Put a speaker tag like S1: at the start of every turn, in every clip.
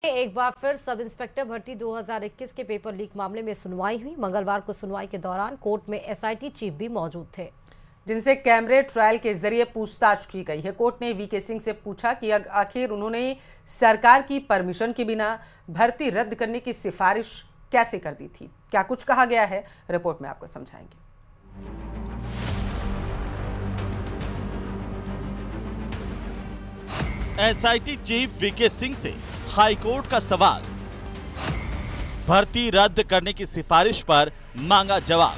S1: एक बार फिर sub inspector भर्ती 2021 के पेपर लीक मामले में सुनवाई हुई। मंगलवार को सुनवाई के दौरान कोर्ट में एसआईटी चीफ भी मौजूद थे,
S2: जिनसे कैमरे ट्रायल के जरिए पूछताछ की गई है। कोर्ट ने वीके सिंह से पूछा कि आखिर उन्होंने सरकार की परमिशन के बिना भर्ती रद्द करने की सिफारिश कैसे कर दी थी। क्या कुछ कहा गया है, रिपोर्ट में आपको समझाएंगे।
S3: एसआईटी चीफ वीके सिंह से हाईकोर्ट का सवाल, भर्ती रद्द करने की सिफारिश पर मांगा जवाब।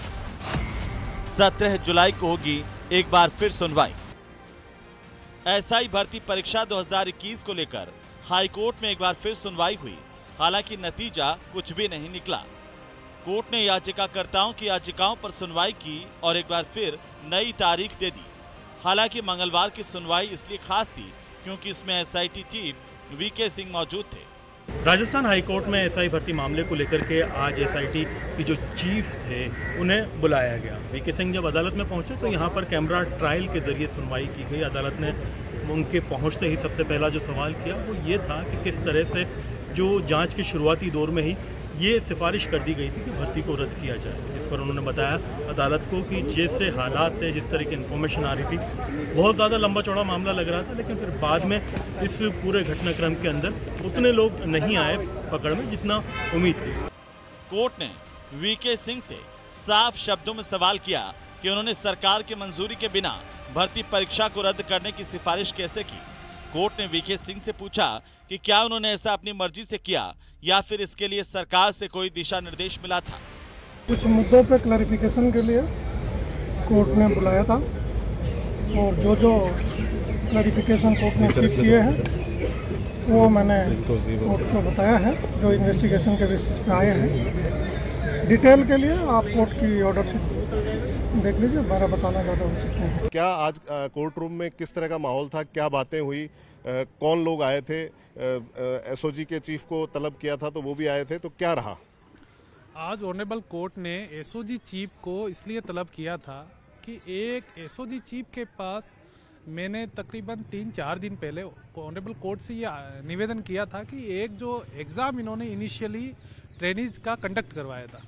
S3: 17 जुलाई को होगी एक बार फिर सुनवाई। एसआई भर्ती परीक्षा 2021 को लेकर हाईकोर्ट में एक बार फिर सुनवाई हुई। हालांकि नतीजा कुछ भी नहीं निकला। कोर्ट ने याचिकाकर्ताओं की याचिकाओं पर सुनवाई की और एक बार फिर नई तारीख दे दी। हालांकि मंगलवार की सुनवाई इसलिए खास थी क्योंकि इसमें एसआईटी चीफ वीके सिंह मौजूद थे।
S4: राजस्थान हाईकोर्ट में एसआई भर्ती मामले को लेकर के आज एसआईटी की जो चीफ थे उन्हें बुलाया गया। वीके सिंह जब अदालत में पहुंचे तो यहां पर कैमरा ट्रायल के जरिए सुनवाई की गई। अदालत ने उनके पहुंचते ही सबसे पहला जो सवाल किया वो ये था कि किस तरह से जो जांच के शुरुआती दौर में ही ये सिफारिश कर दी गई थी कि भर्ती को रद्द किया जाए। इस पर उन्होंने बताया अदालत को कि जैसे हालात थे, जिस तरह की इन्फॉर्मेशन आ रही थी, बहुत ज़्यादा लंबा चौड़ा मामला लग रहा था, लेकिन फिर बाद में इस पूरे घटनाक्रम के अंदर उतने लोग नहीं आए पकड़ में जितना उम्मीद थी।
S3: कोर्ट ने वीके सिंह से साफ शब्दों में सवाल किया कि उन्होंने सरकार की मंजूरी के बिना भर्ती परीक्षा को रद्द करने की सिफारिश कैसे की। कोर्ट ने वीके सिंह से पूछा कि क्या उन्होंने ऐसा अपनी मर्जी से किया या फिर इसके लिए सरकार से कोई दिशा निर्देश मिला था।
S5: कुछ मुद्दों पे क्लैरिफिकेशन के लिए कोर्ट ने बुलाया था और जो क्लैरिफिकेशन कोर्ट ने सीख किए हैं वो मैंने कोर्ट को बताया है, जो इन्वेस्टिगेशन के बेसिस पे आए हैं। डिटेल के लिए आप कोर्ट की ऑर्डर से देख लीजिए, हमारा बताना ज़्यादा उचित नहीं है।
S6: क्या आज कोर्ट रूम में किस तरह का माहौल था, क्या बातें हुई, कौन लोग आए थे? एसओजी के चीफ को तलब किया था तो वो भी आए थे, तो क्या रहा?
S7: आज ऑनरेबल कोर्ट ने एसओजी चीफ को इसलिए तलब किया था कि एक एसओजी चीफ के पास मैंने तकरीबन 3-4 दिन पहले ऑनरेबल कोर्ट से ये निवेदन किया था कि एक जो एग्ज़ाम इन्होंने इनिशियली ट्रेनिज का कंडक्ट करवाया था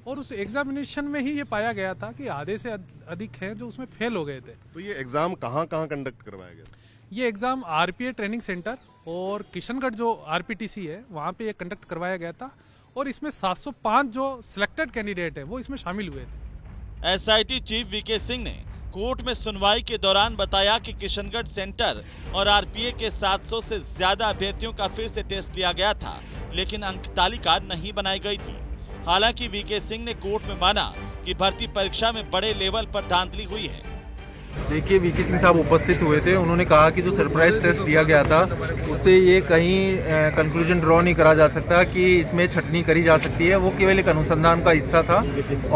S7: और उस एग्जामिनेशन में ही ये पाया गया था कि आधे से अधिक हैं जो उसमें फेल हो गए थे।
S6: तो ये एग्जाम कहाँ कंडक्ट करवाया गया?
S7: ये एग्जाम आरपीए ट्रेनिंग सेंटर और किशनगढ़ जो आरपीटीसी है वहाँ पे ये कंडक्ट करवाया गया था और इसमें 705 जो सिलेक्टेड कैंडिडेट है वो इसमें शामिल हुए थे।
S3: एसआईटी चीफ वीके सिंह ने कोर्ट में सुनवाई के दौरान बताया कि किशनगढ़ सेंटर और आरपीए के 700 से ज्यादा अभ्यर्थियों का फिर से टेस्ट लिया गया था, लेकिन अंक तालिका नहीं बनाई गई थी। हालांकि वीके सिंह ने कोर्ट में माना कि भर्ती परीक्षा में बड़े लेवल पर धांधली हुई है।
S8: देखिए, वीके सिंह साहब उपस्थित हुए थे। उन्होंने कहा कि जो सरप्राइज टेस्ट लिया गया था उससे ये कहीं कंक्लूजन ड्रॉ नहीं करा जा सकता कि इसमें छटनी करी जा सकती है। वो केवल एक अनुसंधान का हिस्सा था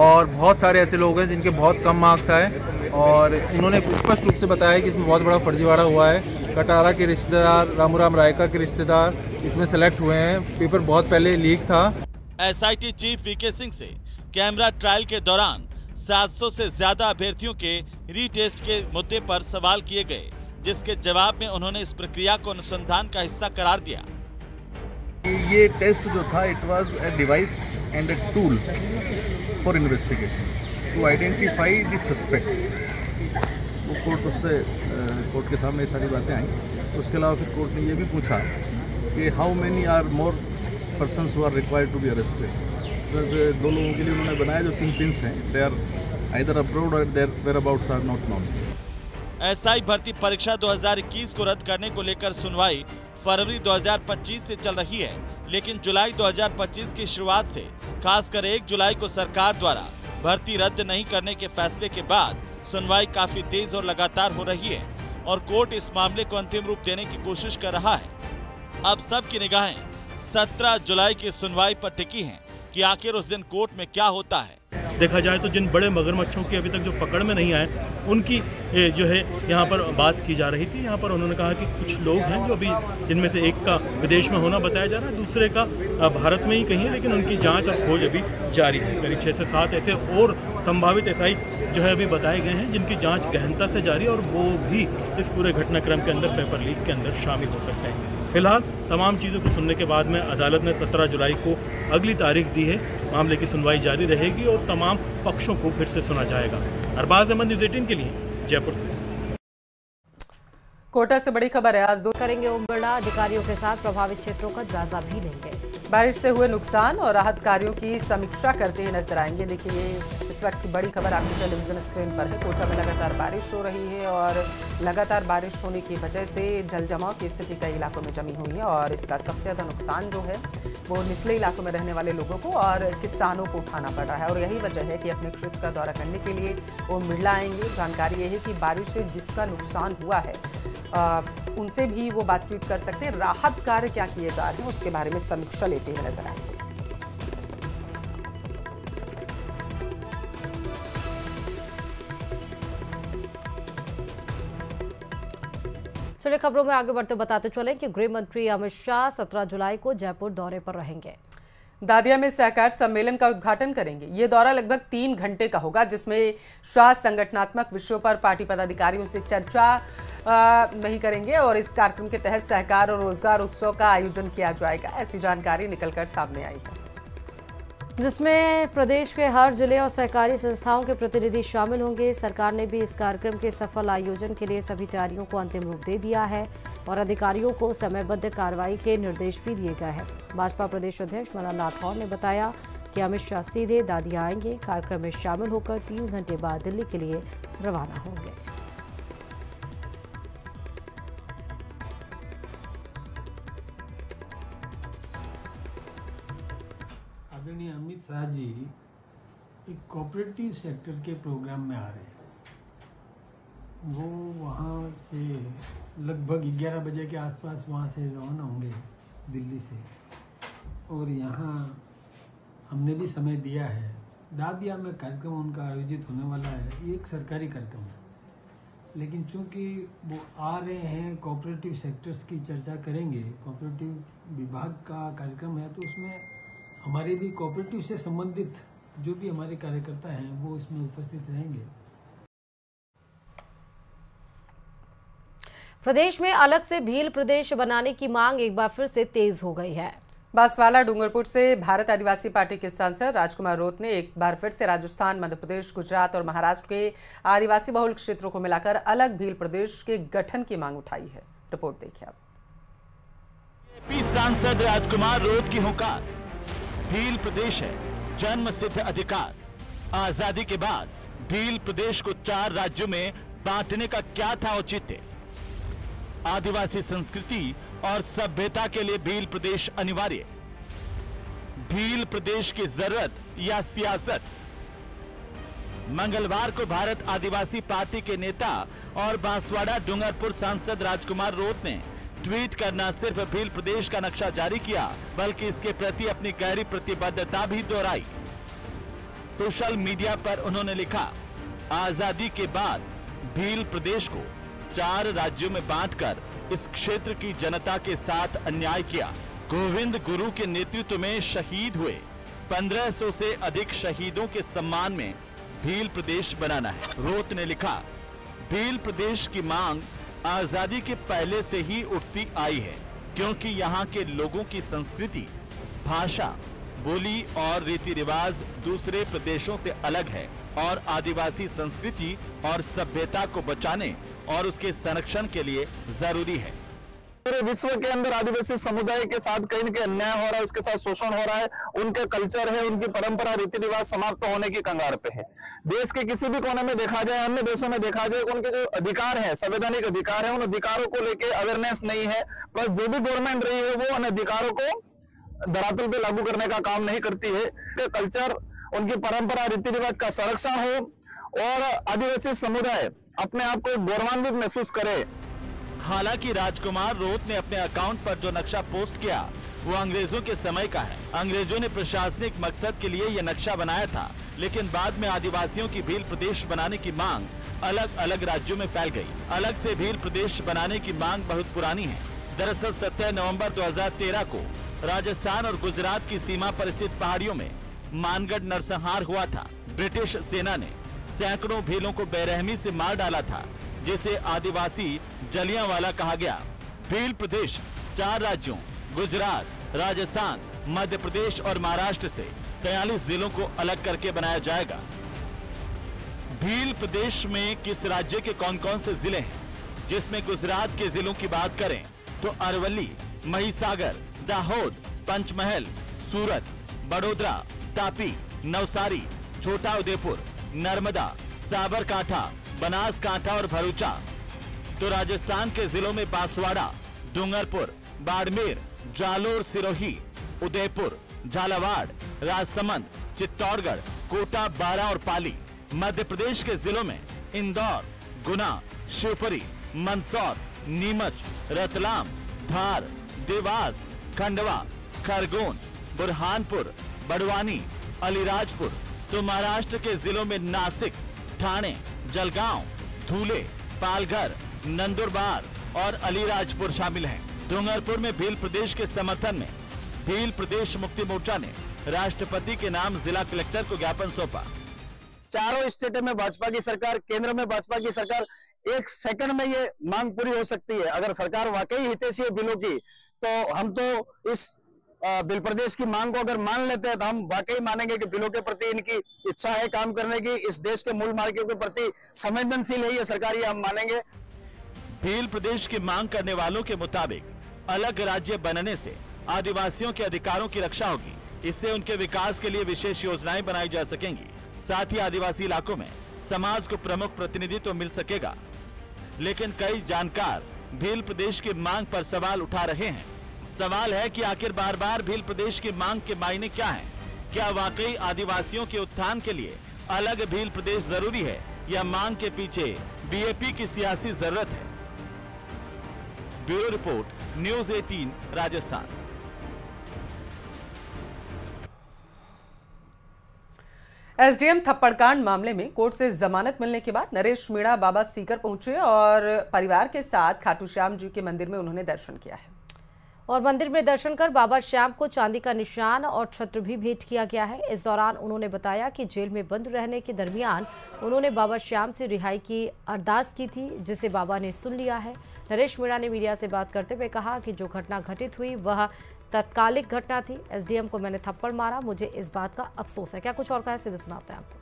S8: और बहुत सारे ऐसे लोग हैं जिनके बहुत कम मार्क्स आए और उन्होंने स्पष्ट रूप से बताया कि इसमें बहुत बड़ा फर्जीवाड़ा हुआ है। कटारा के रिश्तेदार, रामूराम रायका के रिश्तेदार इसमें सेलेक्ट हुए हैं। पेपर बहुत पहले लीक था।
S3: एसआईटी चीफ वीके सिंह से कैमरा ट्रायल के दौरान 700 से ज्यादा अभ्यर्थियों के रीटेस्ट के मुद्दे पर सवाल किए गए, जिसके जवाब में उन्होंने इस प्रक्रिया को अनुसंधान का हिस्सा करार दिया।
S9: ये टेस्ट जो था, it was a device and a tool for investigation to identify the suspects. वो कोर्ट के सामने सारी बातें आई। उसके अलावा फिर कोर्ट ने ये भी पूछा कि how many are more persons who are required to be arrested. दो लोगों के लिए उन्होंने बनाया जो 3 पिंस हैं, they are either abroad or their whereabouts are not known.
S3: SI भर्ती परीक्षा 2021 को रद्द करने को लेकर सुनवाई फरवरी 2025 से चल रही है, लेकिन जुलाई 2025 की शुरुआत से खासकर 1 जुलाई को सरकार द्वारा भर्ती रद्द नहीं करने के फैसले के बाद सुनवाई काफी तेज और लगातार हो रही है और कोर्ट इस मामले को अंतिम रूप देने की कोशिश कर रहा है। अब सबकी निगाहें 17 जुलाई की सुनवाई पर टिकी हैं कि आखिर उस दिन कोर्ट में क्या होता है।
S4: देखा जाए तो जिन बड़े मगरमच्छों की अभी तक जो पकड़ में नहीं आए उनकी जो है यहाँ पर बात की जा रही थी। यहाँ पर उन्होंने कहा कि कुछ लोग हैं जो अभी, जिनमें से एक का विदेश में होना बताया जा रहा है, दूसरे का भारत में ही कहीं है, लेकिन उनकी जांच और खोज अभी जारी है। करीब 6 से 7 ऐसे और संभावित एसआई जो है अभी बताए गए हैं जिनकी जाँच गहनता से जारी है और वो भी इस पूरे घटनाक्रम के अंदर, पेपर लीक के अंदर शामिल हो सकते हैं। फिलहाल तमाम चीज़ों को सुनने के बाद में अदालत ने 17 जुलाई को अगली तारीख दी है। मामले की सुनवाई जारी रहेगी और तमाम पक्षों को फिर से सुना जाएगा। अरबाज अहमद, न्यूज़ 18 के लिए जयपुर से।
S2: कोटा से बड़ी खबर है। आज दो
S1: करेंगे ओम बिरला, अधिकारियों के साथ प्रभावित क्षेत्रों का जायजा भी लेंगे।
S2: बारिश से हुए नुकसान और राहत कार्यों की समीक्षा करते हुए नजर आएंगे। देखिए, इस वक्त की बड़ी खबर आपकी टेलीविजन स्क्रीन पर है। कोटा में लगातार बारिश हो रही है और लगातार बारिश होने की वजह से जल जमाव की स्थिति कई इलाकों में जमी हुई है और इसका सबसे ज़्यादा नुकसान जो है वो निचले इलाकों में रहने वाले लोगों को और किसानों को उठाना पड़ रहा है। और यही वजह है कि अपने क्षेत्र का दौरा करने के लिए ओम बिरला आएंगे। जानकारी यह है कि बारिश से जिसका नुकसान हुआ है उनसे भी वो बातचीत कर सकते हैं। राहत कार्य क्या किए जा रहे हैं उसके बारे में समीक्षा लेते हुए नजर आएंगे।
S1: चलिए खबरों में आगे बढ़ते बताते चलें कि गृह मंत्री अमित शाह 17 जुलाई को जयपुर दौरे पर रहेंगे।
S2: दादिया में सहकार सम्मेलन का उद्घाटन करेंगे। ये दौरा लगभग 3 घंटे का होगा, जिसमें शाह संगठनात्मक विषयों पर पार्टी पदाधिकारियों से चर्चा नहीं करेंगे और इस कार्यक्रम के तहत सहकार और रोजगार उत्सव का आयोजन किया जाएगा। ऐसी जानकारी निकलकर सामने आई है,
S1: जिसमें प्रदेश के हर जिले और सहकारी संस्थाओं के प्रतिनिधि शामिल होंगे। सरकार ने भी इस कार्यक्रम के सफल आयोजन के लिए सभी तैयारियों को अंतिम रूप दे दिया है और अधिकारियों को समयबद्ध कार्रवाई के निर्देश भी दिए गए हैं। भाजपा प्रदेश अध्यक्ष मदन राठौर ने बताया कि अमित शाह सीधे दादिया आएंगे। कार्यक्रम में शामिल होकर 3 घंटे बाद दिल्ली के लिए रवाना होंगे।
S10: आदरणीय अमित शाह जी एक कोऑपरेटिव सेक्टर के प्रोग्राम में आ रहे हैं। वो वहाँ से लगभग 11 बजे के आसपास वहाँ से रवाना होंगे दिल्ली से और यहाँ हमने भी समय दिया है। दादिया में कार्यक्रम उनका आयोजित होने वाला है। ये एक सरकारी कार्यक्रम है, लेकिन चूँकि वो आ रहे हैं कोऑपरेटिव सेक्टर्स की चर्चा करेंगे, कोऑपरेटिव विभाग का कार्यक्रम है, तो उसमें हमारे भी कोऑपरेटिव से संबंधित जो भी हमारे कार्यकर्ता हैं वो इसमें उपस्थित रहेंगे।
S1: प्रदेश में अलग से भील प्रदेश बनाने की मांग एक बार फिर से तेज हो गई है।
S2: बांसवाड़ा डूंगरपुर से भारत आदिवासी पार्टी के सांसद राजकुमार रोत ने एक बार फिर से राजस्थान, मध्य प्रदेश, गुजरात और महाराष्ट्र के आदिवासी बहुल क्षेत्रों को मिलाकर अलग भील प्रदेश के गठन की मांग उठाई है। रिपोर्ट देखिए आप।
S3: सांसद राजकुमार रोत की हुंकार, भील प्रदेश है जन्म सिद्ध अधिकार। आजादी के बाद भील प्रदेश को 4 राज्यों में बांटने का क्या था औचित्य? आदिवासी संस्कृति और सभ्यता के लिए भील प्रदेश अनिवार्य। भील प्रदेश की जरूरत या सियासत? मंगलवार को भारत आदिवासी पार्टी के नेता और बांसवाड़ा डूंगरपुर सांसद राजकुमार रोत ने ट्वीट करना सिर्फ भील प्रदेश का नक्शा जारी किया, बल्कि इसके प्रति अपनी गहरी प्रतिबद्धता भी दोहराई। सोशल मीडिया पर उन्होंने लिखा, आजादी के बाद भील प्रदेश को 4 राज्यों में बांटकर इस क्षेत्र की जनता के साथ अन्याय किया। गोविंद गुरु के नेतृत्व में शहीद हुए 1500 से अधिक शहीदों के सम्मान में भील प्रदेश बनाना है। रोत ने लिखा, भील प्रदेश की मांग आजादी के पहले से ही उठती आई है, क्योंकि यहाँ के लोगों की संस्कृति, भाषा, बोली और रीति रिवाज दूसरे प्रदेशों से अलग है और आदिवासी संस्कृति और सभ्यता को बचाने और उसके संरक्षण के लिए जरूरी है।
S11: पूरे विश्व के अंदर आदिवासी समुदाय के साथ कहीं न कहीं अन्याय हो रहा है, उसके साथ शोषण हो रहा है। उनका कल्चर है, उनकी परंपरा, रीति रिवाज समाप्त होने की कगार पे है। देश के किसी भी कोने में देखा जाए, अन्य देशों में देखा जाए, उनके जो अधिकार है, संवैधानिक अधिकार है, उन अधिकारों को लेकर अवेयरनेस नहीं है। प्लस जो भी गवर्नमेंट रही है वो उन अधिकारों को धरातल पे लागू करने का काम नहीं करती है। कल्चर, उनकी परंपरा, रीति रिवाज का संरक्षण हो और आदिवासी समुदाय अपने आप को गौरवान्वित महसूस करे।
S3: हालांकि राजकुमार रोत ने अपने अकाउंट पर जो नक्शा पोस्ट किया वो अंग्रेजों के समय का है। अंग्रेजों ने प्रशासनिक मकसद के लिए यह नक्शा बनाया था, लेकिन बाद में आदिवासियों की भील प्रदेश बनाने की मांग अलग अलग राज्यों में फैल गई। अलग से भील प्रदेश बनाने की मांग बहुत पुरानी है। दरअसल 17 नवंबर 2013 को राजस्थान और गुजरात की सीमा पर स्थित पहाड़ियों में मानगढ़ नरसंहार हुआ था। ब्रिटिश सेना ने सैकड़ों भीलों को बेरहमी से मार डाला था, जिसे आदिवासी जलियांवाला कहा गया। भील प्रदेश 4 राज्यों गुजरात, राजस्थान, मध्य प्रदेश और महाराष्ट्र से 43 जिलों को अलग करके बनाया जाएगा। भील प्रदेश में किस राज्य के कौन कौन से जिले हैं? जिसमें गुजरात के जिलों की बात करें तो अरवली, महिसागर, दाहोद, पंचमहल, सूरत, बड़ोदरा, तापी, नवसारी, छोटा उदेपुर, नर्मदा, साबरकांठा, बनासकांठा और भरूचा। तो राजस्थान के जिलों में बांसवाड़ा, डूंगरपुर, बाड़मेर, जालोर, सिरोही, उदयपुर, झालावाड़, राजसमंद, चित्तौड़गढ़, कोटा, बारा और पाली। मध्य प्रदेश के जिलों में इंदौर, गुना, शिवपुरी, मंदसौर, नीमच, रतलाम, धार, देवास, खंडवा, खरगोन, बुरहानपुर, बड़वानी, अलीराजपुर। तो महाराष्ट्र के जिलों में नासिक, ठाणे, जलगांव, धुले, पालघर, नंदुरबार और अलीराजपुर शामिल हैं। डूंगरपुर में भील प्रदेश के समर्थन में भील प्रदेश मुक्ति मोर्चा ने राष्ट्रपति के नाम जिला कलेक्टर को ज्ञापन सौंपा।
S11: चारों स्टेटों में भाजपा की सरकार, केंद्र में भाजपा की सरकार, 1 सेकंड में ये मांग पूरी हो सकती है। अगर सरकार वाकई हितैषी है बिलों की, तो हम तो इस बिल प्रदेश की मांग को अगर मान लेते हैं तो हम वाकई मानेंगे कि बिलों के प्रति इनकी इच्छा है काम करने की, इस देश के मूल मार्गों के प्रति संवेदनशील है ये सरकार, ये हम मानेंगे।
S3: भील प्रदेश की मांग करने वालों के मुताबिक अलग राज्य बनने से आदिवासियों के अधिकारों की रक्षा होगी। इससे उनके विकास के लिए विशेष योजनाएं बनाई जा सकेंगी। साथ ही आदिवासी इलाकों में समाज को प्रमुख प्रतिनिधित्व मिल सकेगा। लेकिन कई जानकार भील प्रदेश की मांग पर सवाल उठा रहे हैं। सवाल है कि आखिर बार बार भील प्रदेश की मांग के मायने क्या हैं? क्या वाकई आदिवासियों के उत्थान के लिए अलग भील प्रदेश जरूरी है या मांग के पीछे बीएपी की सियासी जरूरत है? Bureau report, news 18 Rajasthan.
S2: SDM थप्पड़कांड मामले में कोर्ट से जमानत मिलने के बाद नरेश मीणा बाबा सीकर पहुंचे और परिवार के साथ खाटू श्याम जी के मंदिर में उन्होंने दर्शन किया है।
S1: और मंदिर में दर्शन कर बाबा श्याम को चांदी का निशान और छत्र भी भेंट किया गया है। इस दौरान उन्होंने बताया कि जेल में बंद रहने के दरमियान उन्होंने बाबा श्याम से रिहाई की अरदास की थी, जिसे बाबा ने सुन लिया है। नरेश मीणा ने मीडिया से बात करते हुए कहा कि जो घटना घटित हुई वह तत्कालिक घटना थी। एसडीएम को मैंने थप्पड़ मारा, मुझे इस बात का अफसोस है। क्या कुछ और कहा, सीधे सुनाते हैं आपको।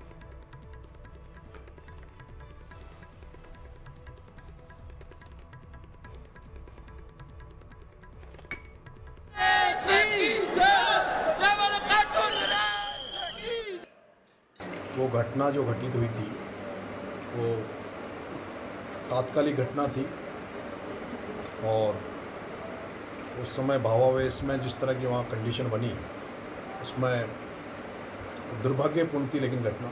S12: वो घटना जो घटित हुई थी वो तात्कालिक घटना थी और उस समय भावावेश में जिस तरह की वहाँ कंडीशन बनी उसमें दुर्भाग्यपूर्ण थी, लेकिन घटना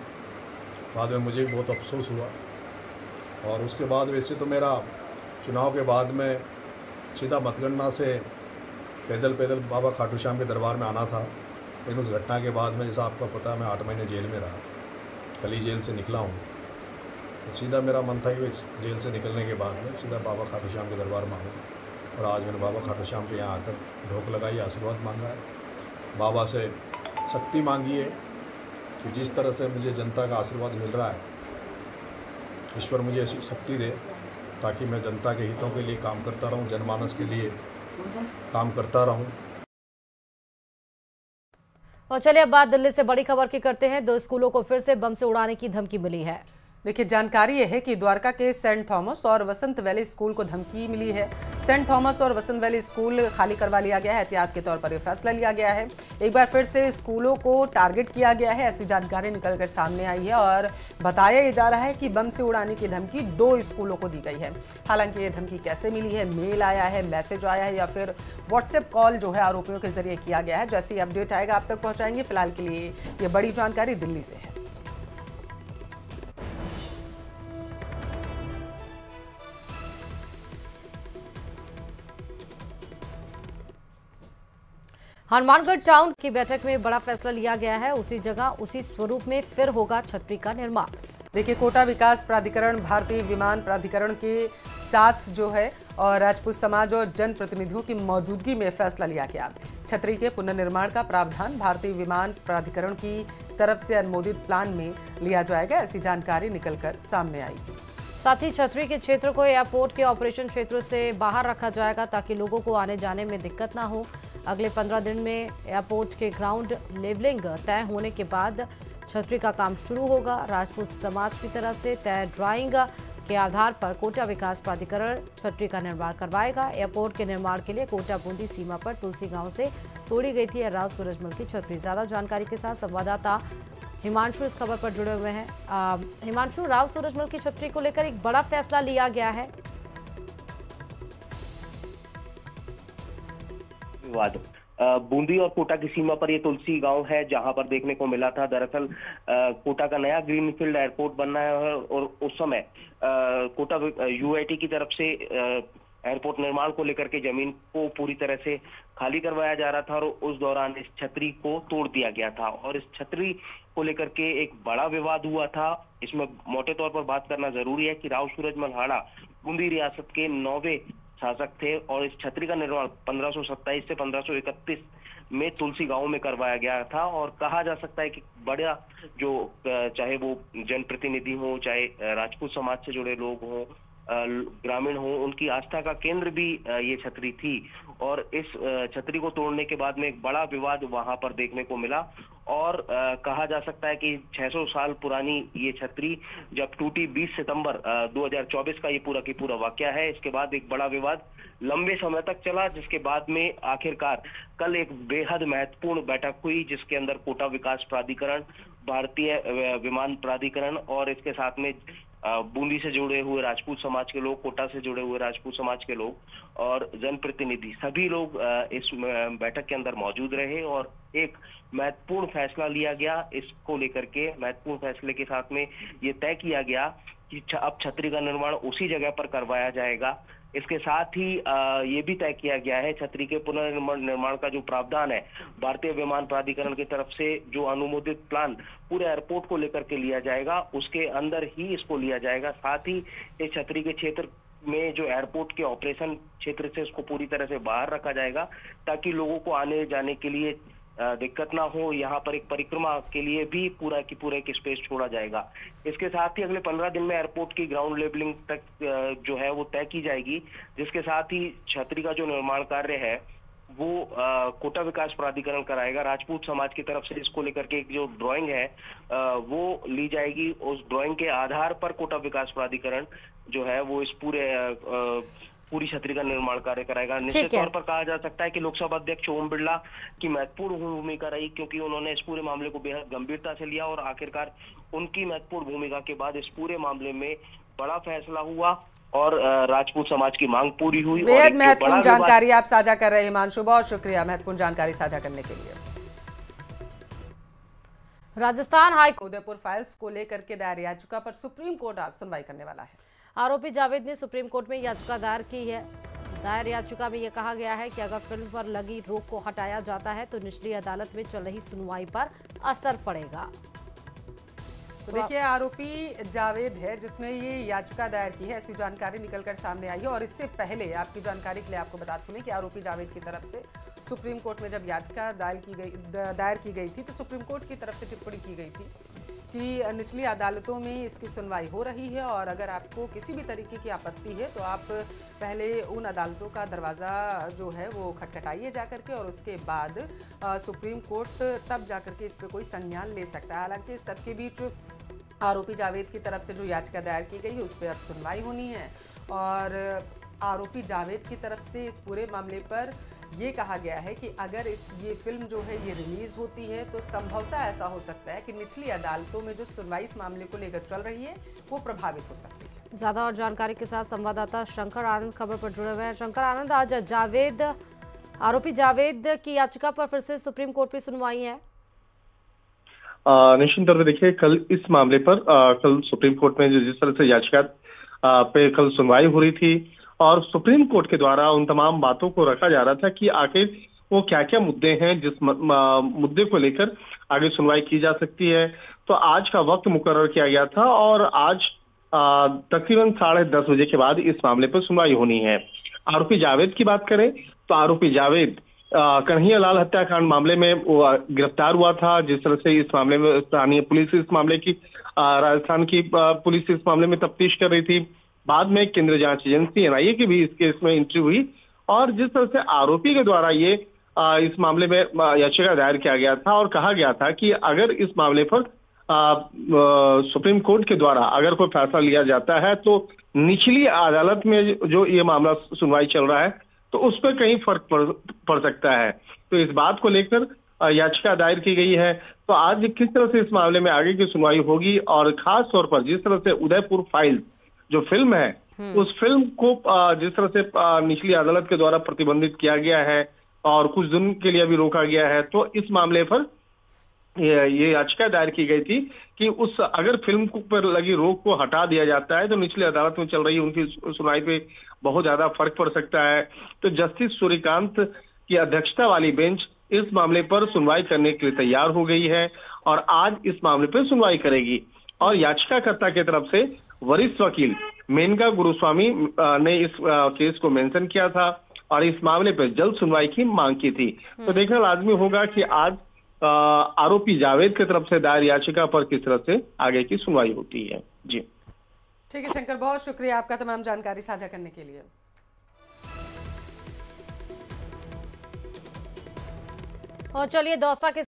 S12: बाद में मुझे बहुत अफसोस हुआ। और उसके बाद वैसे तो मेरा चुनाव के बाद में सीधा मतगणना से पैदल बाबा खाटू श्याम के दरबार में आना था, लेकिन उस घटना के बाद में जैसा आपको पता है मैं 8 महीने जेल में रहा, कल ही जेल से निकला हूँ। तो सीधा मेरा मन था कि जेल से निकलने के बाद में सीधा बाबा खाटू श्याम के दरबार में आऊँ। और आज मैंने बाबा खाटू श्याम के यहाँ आकर ढोक लगाई, आशीर्वाद मांगा है, बाबा से शक्ति मांगी है कि जिस तरह से मुझे जनता का आशीर्वाद मिल रहा है, ईश्वर मुझे ऐसी शक्ति दे ताकि मैं जनता के हितों के लिए काम करता रहूं, जनमानस के लिए काम करता रहूं।
S1: और चलिए अब बात दिल्ली से बड़ी खबर की करते हैं। 2 स्कूलों को फिर से बम से उड़ाने की धमकी मिली है।
S2: देखिए, जानकारी यह है कि द्वारका के सेंट थॉमस और वसंत वैली स्कूल को धमकी मिली है। सेंट थॉमस और वसंत वैली स्कूल खाली करवा लिया गया है। एहतियात के तौर पर यह फैसला लिया गया है। एक बार फिर से स्कूलों को टारगेट किया गया है, ऐसी जानकारी निकलकर सामने आई है और बताया जा रहा है कि बम से उड़ाने की धमकी 2 स्कूलों को दी गई है। हालांकि ये धमकी कैसे मिली है, मेल आया है, मैसेज आया है या फिर व्हाट्सएप कॉल जो है आरोपियों के जरिए किया गया है, जैसी अपडेट आएगा आप तक पहुंचाएंगे। फिलहाल के लिए ये बड़ी जानकारी दिल्ली से है।
S1: हनुमानगढ़ टाउन की बैठक में बड़ा फैसला लिया गया है। उसी जगह उसी स्वरूप में फिर होगा छतरी का निर्माण।
S2: देखिए, कोटा विकास प्राधिकरण, भारतीय विमान प्राधिकरण के साथ जो है और राजपूत समाज और जनप्रतिनिधियों की मौजूदगी में फैसला लिया गया। छतरी के पुनर्निर्माण का प्रावधान भारतीय विमान प्राधिकरण की तरफ से अनुमोदित प्लान में लिया जाएगा, ऐसी जानकारी निकलकर सामने आई।
S1: साथ ही छतरी के क्षेत्र को एयरपोर्ट के ऑपरेशन क्षेत्र से बाहर रखा जाएगा ताकि लोगों को आने जाने में दिक्कत ना हो। अगले 15 दिन में एयरपोर्ट के ग्राउंड लेवलिंग तय होने के बाद छतरी का काम शुरू होगा। राजपूत समाज की तरफ से तय ड्राइंग के आधार पर कोटा विकास प्राधिकरण छतरी का निर्माण करवाएगा। एयरपोर्ट के निर्माण के लिए कोटा बूंदी सीमा पर तुलसी गांव से तोड़ी गई थी राव सूरजमल की छतरी। ज्यादा जानकारी के साथ संवाददाता हिमांशु इस खबर पर जुड़े हुए हैं। हिमांशु, राव सूरजमल की छतरी को लेकर एक बड़ा फैसला लिया गया है।
S13: विवाद बूंदी और कोटा की सीमा पर ये तुलसी गांव है जहां पर देखने को मिला था। दरअसल कोटा का नया ग्रीनफील्ड एयरपोर्ट बनना है और उस समय कोटा यूआईटी की तरफ से एयरपोर्ट निर्माण को लेकर के जमीन को पूरी तरह से खाली करवाया जा रहा था और उस दौरान इस छतरी को तोड़ दिया गया था और इस छतरी को लेकर के एक बड़ा विवाद हुआ था। इसमें मोटे तौर पर बात करना जरूरी है कि राव सूरजमल हाड़ा बूंदी रियासत के 9वें शासक थे और इस छतरी का निर्माण 1527 से 1531 में तुलसी गांव में करवाया गया था और कहा जा सकता है कि बड़ा जो चाहे वो जनप्रतिनिधि हो, चाहे राजपूत समाज से जुड़े लोग हों, ग्रामीण हो, उनकी आस्था का केंद्र भी ये छतरी थी और इस छतरी को तोड़ने के बाद में एक बड़ा विवाद वहां पर देखने को मिला और कहा जा सकता है कि 600 साल पुरानी ये छतरी जब टूटी 20 सितंबर 2024 का ये पूरा की पूरा वाकया है। इसके बाद एक बड़ा विवाद लंबे समय तक चला जिसके बाद में आखिरकार कल एक बेहद महत्वपूर्ण बैठक हुई जिसके अंदर कोटा विकास प्राधिकरण, भारतीय विमान प्राधिकरण और इसके साथ में बूंदी से जुड़े हुए राजपूत समाज के लोग, कोटा से जुड़े हुए राजपूत समाज के लोग और जनप्रतिनिधि सभी लोग इस बैठक के अंदर मौजूद रहे और एक महत्वपूर्ण फैसला लिया गया। इसको लेकर के महत्वपूर्ण फैसले के साथ में ये तय किया गया कि अब छतरी का निर्माण उसी जगह पर करवाया जाएगा। इसके साथ ही ये भी तय किया गया है छतरी के पुनर्निर्माण का जो प्रावधान है भारतीय विमान प्राधिकरण की तरफ से जो अनुमोदित प्लान पूरे एयरपोर्ट को लेकर के लिया जाएगा उसके अंदर ही इसको लिया जाएगा। साथ ही इस छतरी के क्षेत्र में जो एयरपोर्ट के ऑपरेशन क्षेत्र से उसको पूरी तरह से बाहर रखा जाएगा ताकि लोगों को आने जाने के लिए दिक्कत ना हो। यहाँ पर एक परिक्रमा के लिए भी पूरा की पूरा एक स्पेस छोड़ा जाएगा। इसके साथ ही अगले 15 दिन में एयरपोर्ट की ग्राउंड लेवलिंग तक जो है वो तय की जाएगी जिसके साथ ही छतरी का जो निर्माण कार्य है वो कोटा विकास प्राधिकरण कराएगा। राजपूत समाज की तरफ से इसको लेकर के एक जो ड्राइंग है वो ली जाएगी। उस ड्राइंग के आधार पर कोटा विकास प्राधिकरण जो है वो इस पूरी छतरी का निर्माण कार्य कराएगा। निश्चित तौर पर कहा जा सकता है कि लोकसभा अध्यक्ष ओम बिरला की महत्वपूर्ण भूमिका रही क्योंकि उन्होंने इस पूरे मामले को बेहद गंभीरता से लिया और आखिरकार उनकी महत्वपूर्ण भूमिका के बाद इस पूरे मामले में बड़ा फैसला हुआ और राजपूत समाज की मांग पूरी हुई।
S2: बेहद महत्वपूर्ण जानकारी आप साझा कर रहे हैं हिमांशु, बहुत शुक्रिया महत्वपूर्ण जानकारी साझा करने के लिए। राजस्थान हाईकोर्ट उदयपुर फाइल्स को लेकर के दायर याचिका पर सुप्रीम कोर्ट आज सुनवाई करने वाला है।
S1: आरोपी जावेद ने सुप्रीम कोर्ट में याचिका दायर की है। दायर याचिका में यह कहा गया है कि अगर फिल्म पर लगी रोक को हटाया जाता है तो निचली अदालत में चल रही सुनवाई पर असर पड़ेगा।
S2: तो देखिए आरोपी जावेद है जिसने ये याचिका दायर की है, ऐसी जानकारी निकलकर सामने आई है और इससे पहले आपकी जानकारी के लिए आपको बता चुके कि आरोपी जावेद की तरफ से सुप्रीम कोर्ट में जब याचिका दायर की गई थी तो सुप्रीम कोर्ट की तरफ से टिप्पणी की गई थी कि निचली अदालतों में इसकी सुनवाई हो रही है और अगर आपको किसी भी तरीके की आपत्ति है तो आप पहले उन अदालतों का दरवाज़ा जो है वो खटखटाइए जाकर के और उसके बाद सुप्रीम कोर्ट तब जाकर के इस पर कोई संज्ञान ले सकता है। हालांकि सबके बीच आरोपी जावेद की तरफ से जो याचिका दायर की गई है उस पर अब सुनवाई होनी है और आरोपी जावेद की तरफ से इस पूरे मामले पर ये कहा गया है कि अगर ये फिल्म जो है ये रिलीज होती है तो संभवतः ऐसा हो सकता है कि निचली अदालतों में जो सुनवाई इस मामले को लेकर चल रही है वो प्रभावित हो सकती है।
S1: ज्यादा और जानकारी के साथ संवाददाता शंकर आनंद खबर पर जुड़े हुए हैं। शंकर आनंद, आज आरोपी जावेद की याचिका पर फिर से सुप्रीम कोर्ट में सुनवाई है।
S14: निश्चित तौर पर देखिए कल इस मामले पर कल सुप्रीम कोर्ट में जिस तरह से याचिका पे कल सुनवाई हो रही थी और सुप्रीम कोर्ट के द्वारा उन तमाम बातों को रखा जा रहा था कि आखिर वो क्या क्या मुद्दे हैं जिस मुद्दे को लेकर आगे सुनवाई की जा सकती है। तो आज का वक्त मुकर्रर किया गया था और आज तकरीबन 10:30 बजे के बाद इस मामले पर सुनवाई होनी है। आरोपी जावेद की बात करें तो आरोपी जावेद कन्हैया लाल हत्याकांड मामले में वो गिरफ्तार हुआ था। जिस तरह से इस मामले में स्थानीय पुलिस इस मामले की राजस्थान की पुलिस इस मामले में तफ्तीश कर रही थी। बाद में केंद्रीय जांच एजेंसी NIA की भी इस केस में एंट्री हुई और जिस तरह से आरोपी के द्वारा ये इस मामले में याचिका दायर किया गया था और कहा गया था कि अगर इस मामले पर सुप्रीम कोर्ट के द्वारा अगर कोई फैसला लिया जाता है तो निचली अदालत में जो ये मामला सुनवाई चल रहा है तो उस पर कहीं फर्क पड़ सकता है। तो इस बात को लेकर याचिका दायर की गई है। तो आज किस तरह से इस मामले में आगे की सुनवाई होगी और खास तौर पर जिस तरह से उदयपुर फाइल्स जो फिल्म है उस फिल्म को जिस तरह से निचली अदालत के द्वारा प्रतिबंधित किया गया है और कुछ दिन के लिए भी रोका गया है, तो इस मामले पर ये याचिका दायर की गई थी कि उस अगर फिल्म पर लगी रोक को हटा दिया जाता है तो निचली अदालत में चल रही उनकी सुनवाई पे बहुत ज्यादा फर्क पड़ सकता है। तो जस्टिस सूर्यकांत की अध्यक्षता वाली बेंच इस मामले पर सुनवाई करने के लिए तैयार हो गई है और आज इस मामले पर सुनवाई करेगी। और याचिकाकर्ता की तरफ से वरिष्ठ वकील मेनका गुरुस्वामी ने इस केस को मेंशन किया था और इस मामले पर जल्द सुनवाई की मांग की थी। तो देखना लाजमी होगा कि आज आरोपी जावेद की तरफ से दायर याचिका पर किस तरह से आगे की सुनवाई होती है। जी
S2: ठीक है शंकर, बहुत शुक्रिया आपका तमाम जानकारी साझा करने के लिए।
S1: और चलिए दौसा के